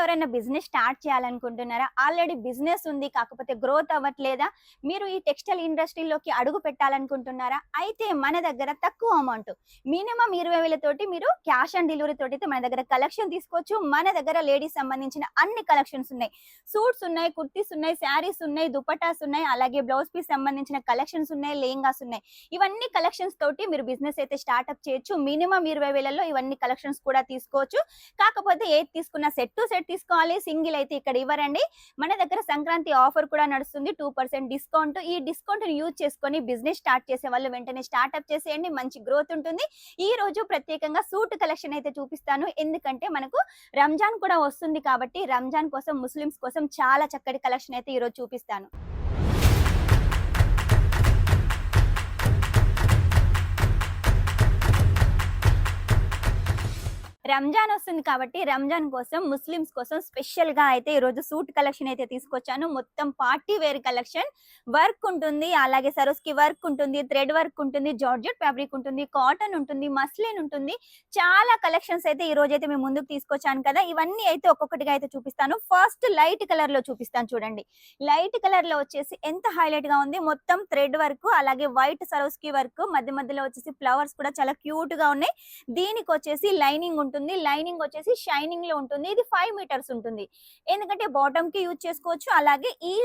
ఎవరైనా business start చేయాలనుకుంటున్నారా? Already business ఉంది. కాకపోతే గ్రోత్ అవ్వట్లేదా? మీరు ఈ టెక్స్టైల్ ఇండస్ట్రీలోకి అడుగు పెట్టాలనుకుంటున్నారా? అయితే మన దగ్గర తక్కువ అమౌంట్ మినిమమ్ 20,000 తోటి మీరు క్యాష్ ఆన్ డెలివరీ తోటి అయితే మన దగ్గర కలెక్షన్ తీసుకోవచ్చు. మన దగ్గర లేడీస్ సంబంధించిన అన్ని కలెక్షన్స్ ఉన్నాయి. సూట్స్ ఉన్నాయి, కుర్తీస్ ఉన్నాయి, శారీస్ ఉన్నాయి, దుపట్టాస్ ఉన్నాయి, అలాగే బ్లౌజ్ పీస్ సంబంధించిన కలెక్షన్స్ ఉన్నాయి, లెహంగాస్ ఉన్నాయి. ఇవన్నీ కలెక్షన్స్ తోటి మీరు బిజినెస్ అయితే స్టార్ట్అప్ చేయొచ్చు. మినిమమ్ 20,000లో ఇవన్నీ కలెక్షన్స్ కూడా తీసుకోవచ్చు. కాకపోతే ఏది తీసుకున్న సెట్ టు సెట్ తీసుకోవాలి, సింగిల్ అయితే ఇక్కడ ఇవ్వరండి. మన దగ్గర సంక్రాంతి ఆఫర్ కూడా నడుస్తుంది, 2% డిస్కౌంట్. ఈ డిస్కౌంట్ యూజ్ చేసుకొని బిజినెస్ స్టార్ట్ చేసే వాళ్ళు వెంటనే స్టార్ట్అప్ చేసేయండి, మంచి గ్రోత్ ఉంటుంది. ఈ రోజు ప్రత్యేకంగా సూట్ కలెక్షన్ అయితే చూపిస్తాను, ఎందుకంటే మనకు రంజాన్ కూడా వస్తుంది కాబట్టి రంజాన్ కోసం, ముస్లిమ్స్ కోసం చాలా చక్కటి కలెక్షన్ అయితే ఈ రోజు చూపిస్తాను. రంజాన్ వస్తుంది కాబట్టి రంజాన్ కోసం, ముస్లిమ్స్ కోసం స్పెషల్ గా అయితే ఈ రోజు సూట్ కలెక్షన్ అయితే తీసుకొచ్చాను. మొత్తం పార్టీ వేర్ కలెక్షన్, వర్క్ ఉంటుంది, అలాగే సరోస్కి వర్క్ ఉంటుంది, థ్రెడ్ వర్క్ ఉంటుంది, జార్జెట్ ఫ్యాబ్రిక్ ఉంటుంది, కాటన్ ఉంటుంది, మస్లిన్ ఉంటుంది. చాలా కలెక్షన్స్ అయితే ఈ రోజు అయితే మేము ముందుకు తీసుకొచ్చాను కదా. ఇవన్నీ అయితే ఒక్కొక్కటిగా అయితే చూపిస్తాను. ఫస్ట్ లైట్ కలర్ లో చూపిస్తాను చూడండి. లైట్ కలర్ లో వచ్చేసి ఎంత హైలైట్ గా ఉంది, మొత్తం థ్రెడ్ వర్క్, అలాగే వైట్ సరోస్కి వర్క్, మధ్య మధ్యలో వచ్చేసి ఫ్లవర్స్ కూడా చాలా క్యూట్ గా ఉన్నాయి. దీనికి వచ్చేసి లైనింగ్ ఉంటుంది, లైనింగ్ వచ్చేసి షైనింగ్ లో ఉంటుంది. ఇది 5 మీటర్స్ ఉంటుంది, ఎందుకంటే బాటమ్ కి యూజ్ చేసుకోవచ్చు, అలాగే ఈ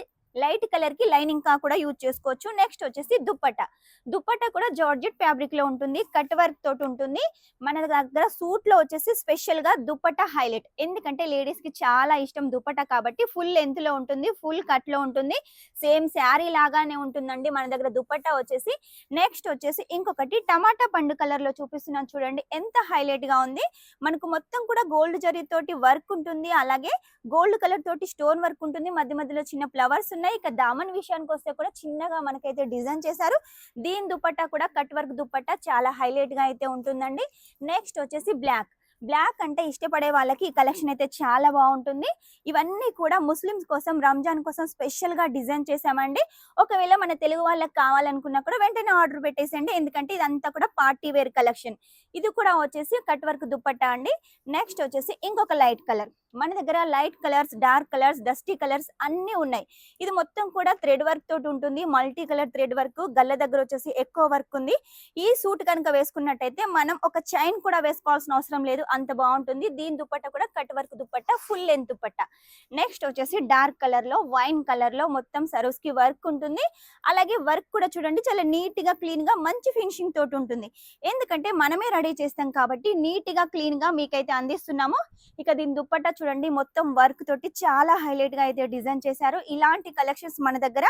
లైట్ కలర్ కి లైనింగ్ కా కూడా యూజ్ చేసుకోవచ్చు. నెక్స్ట్ వచ్చేసి దుప్పట్టా కూడా జార్జెట్ ఫ్యాబ్రిక్ లో ఉంటుంది, కట్ వర్క్ తోటి ఉంటుంది. మన దగ్గర సూట్ లో వచ్చేసి స్పెషల్ గా దుప్పట్టా హైలైట్, ఎందుకంటే లేడీస్ కి చాలా ఇష్టం దుప్పట్టా కాబట్టి ఫుల్ లెంత్ లో ఉంటుంది, ఫుల్ కట్ లో ఉంటుంది, సేమ్ శారీ లాగానే ఉంటుందండి మన దగ్గర దుప్పట్టా వచ్చేసి. నెక్స్ట్ వచ్చేసి ఇంకొకటి టమాటా పండు కలర్ లో చూపిస్తున్నాను చూడండి, ఎంత హైలైట్ గా ఉంది. మనకు మొత్తం కూడా గోల్డ్ జరీ తోటి వర్క్ ఉంటుంది, అలాగే గోల్డ్ కలర్ తోటి స్టోన్ వర్క్ ఉంటుంది, మధ్య మధ్యలో చిన్న ఫ్లవర్స్ ఉన్నాయి. ఇక దామన్ విషయానికి వస్తే కూడా చిన్నగా మనకైతే డిజైన్ చేశారు. దీని దుపట్టా కూడా కట్ వర్క్ దుపట్టా చాలా హైలైట్ గా అయితే ఉంటుందండి. నెక్స్ట్ వచ్చేసి బ్లాక్ అంటే ఇష్టపడే వాళ్ళకి ఈ కలెక్షన్ అయితే చాలా బాగుంటుంది. ఇవన్నీ కూడా ముస్లిమ్స్ కోసం, రంజాన్ కోసం స్పెషల్ గా డిజైన్ చేసామండి. ఒకవేళ మన తెలుగు వాళ్ళకి కావాలనుకున్నా కూడా వెంటనే ఆర్డర్ పెట్టేసండి, ఎందుకంటే ఇదంతా కూడా పార్టీ వేర్ కలెక్షన్. ఇది కూడా వచ్చేసి కట్ వర్క్ దుపట్టా అండి. నెక్స్ట్ వచ్చేసి ఇంకొక లైట్ కలర్, మన దగ్గర light colours, dark colours, dusty colours అన్ని ఉన్నాయి. ఇది మొత్తం కూడా థ్రెడ్ వర్క్ తోటి ఉంటుంది, మల్టీ కలర్ థ్రెడ్ వర్క్, గల్ల దగ్గర వచ్చేసి ఎక్కువ వర్క్ ఉంది. ఈ సూట్ కనుక వేసుకున్నట్టయితే మనం ఒక చైన్ కూడా వేసుకోవాల్సిన అవసరం లేదు, అంత బాగుంటుంది. దీని దుపట్టా కూడా cut work dupatta, full length dupatta. Next వచ్చేసి డార్క్ కలర్ లో, వైన్ కలర్ లో మొత్తం సరోస్కి వర్క్ ఉంటుంది, అలాగే వర్క్ కూడా చూడండి చాలా నీట్ గా, క్లీన్ గా, మంచి ఫినిషింగ్ తోటి ఉంటుంది. ఎందుకంటే మనమే రెడీ చేస్తాం కాబట్టి నీట్ గా, క్లీన్ గా మీకైతే అందిస్తున్నాము. ఇక దీని దుపట్టా చూడండి, మొత్తం వర్క్ తోటి చాలా హైలైట్ గా అయితే డిజైన్ చేశారు. ఇలాంటి కలెక్షన్స్ మన దగ్గర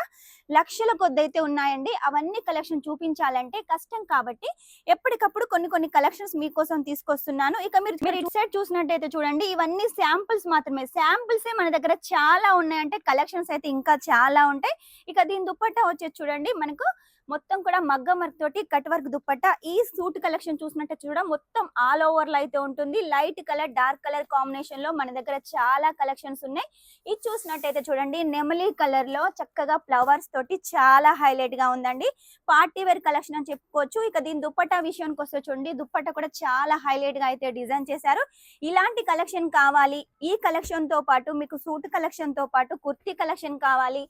లక్షల కొద్ది అయితే ఉన్నాయండి. అవన్నీ కలెక్షన్ చూపించాలంటే కష్టం కాబట్టి ఎప్పటికప్పుడు కొన్ని కలెక్షన్స్ మీకోసం తీసుకొస్తున్నాను. ఇక మీరు ఇటు సైడ్ చూసినట్టయితే చూడండి, ఇవన్నీ శాంపుల్స్ మాత్రమే. శాంపుల్సే మన దగ్గర చాలా ఉన్నాయంటే కలెక్షన్స్ అయితే ఇంకా చాలా ఉంటాయి. ఇక దీని దుపట్టా వచ్చేసి చూడండి, మనకు మొత్తం కూడా మగ్గం వర్క్ తోటి కట్ వర్క్ దుపట్టా. ఈ సూట్ కలెక్షన్ చూసినట్టే చూడ మొత్తం ఆల్ ఓవర్ లో అయితే ఉంటుంది. Light colour, dark colour combination లో మన దగ్గర చాలా కలెక్షన్స్ ఉన్నాయి. ఇది చూసినట్టయితే చూడండి, నెమలి కలర్ లో చక్కగా ఫ్లవర్స్ తోటి చాలా హైలైట్ గా ఉందండి. పార్టీ వేర్ కలెక్షన్ అని చెప్పుకోవచ్చు. ఇక దీని దుపట్టా విషయానికి వస్తే చూడండి, దుపట్టా కూడా చాలా హైలైట్ గా అయితే డిజైన్ చేశారు. ఇలాంటి కలెక్షన్ కావాలి, ఈ కలెక్షన్ తో పాటు మీకు సూట్ కలెక్షన్ తో పాటు కుర్తీ కలెక్షన్ కావాలి,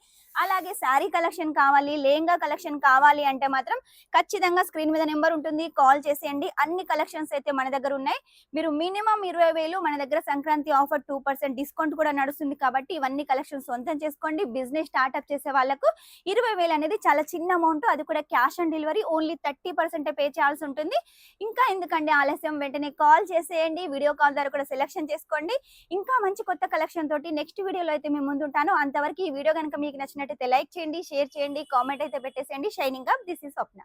అలాగే శారీ కలెక్షన్ కావాలి, లెహంగా కలెక్షన్ కావాలి అంటే మాత్రం ఖచ్చితంగా స్క్రీన్ మీద నెంబర్ ఉంటుంది, కాల్ చేసేయండి. అన్ని కలెక్షన్స్ అయితే మన దగ్గర ఉన్నాయి. మీరు మినిమం 20,000, మన దగ్గర సంక్రాంతి ఆఫర్ 2% డిస్కౌంట్ కూడా నడుస్తుంది కాబట్టి ఇవన్నీ కలెక్షన్స్ సొంతం చేసుకోండి. బిజినెస్ స్టార్ట్అప్ చేసే వాళ్ళకు 20,000 అనేది చాలా చిన్న అమౌంట్, అది కూడా cash on delivery only 30% pay చేయాల్సి ఉంటుంది. ఇంకా ఎందుకంటే ఆలస్యం, వెంటనే కాల్ చేసేయండి, వీడియో కాల్ ద్వారా కూడా సెలెక్షన్ చేసుకోండి. ఇంకా మంచి కొత్త కలెక్షన్ తోటి నెక్స్ట్ వీడియోలో అయితే మేము ముందుంటాను. అంతవరకు ఈ వీడియో కనుక మీకు నచ్చినట్టయితే లైక్ చేయండి, షేర్ చేయండి, కామెంట్ అయితే పెట్టేసేయండి. Shining up, this is Swapna.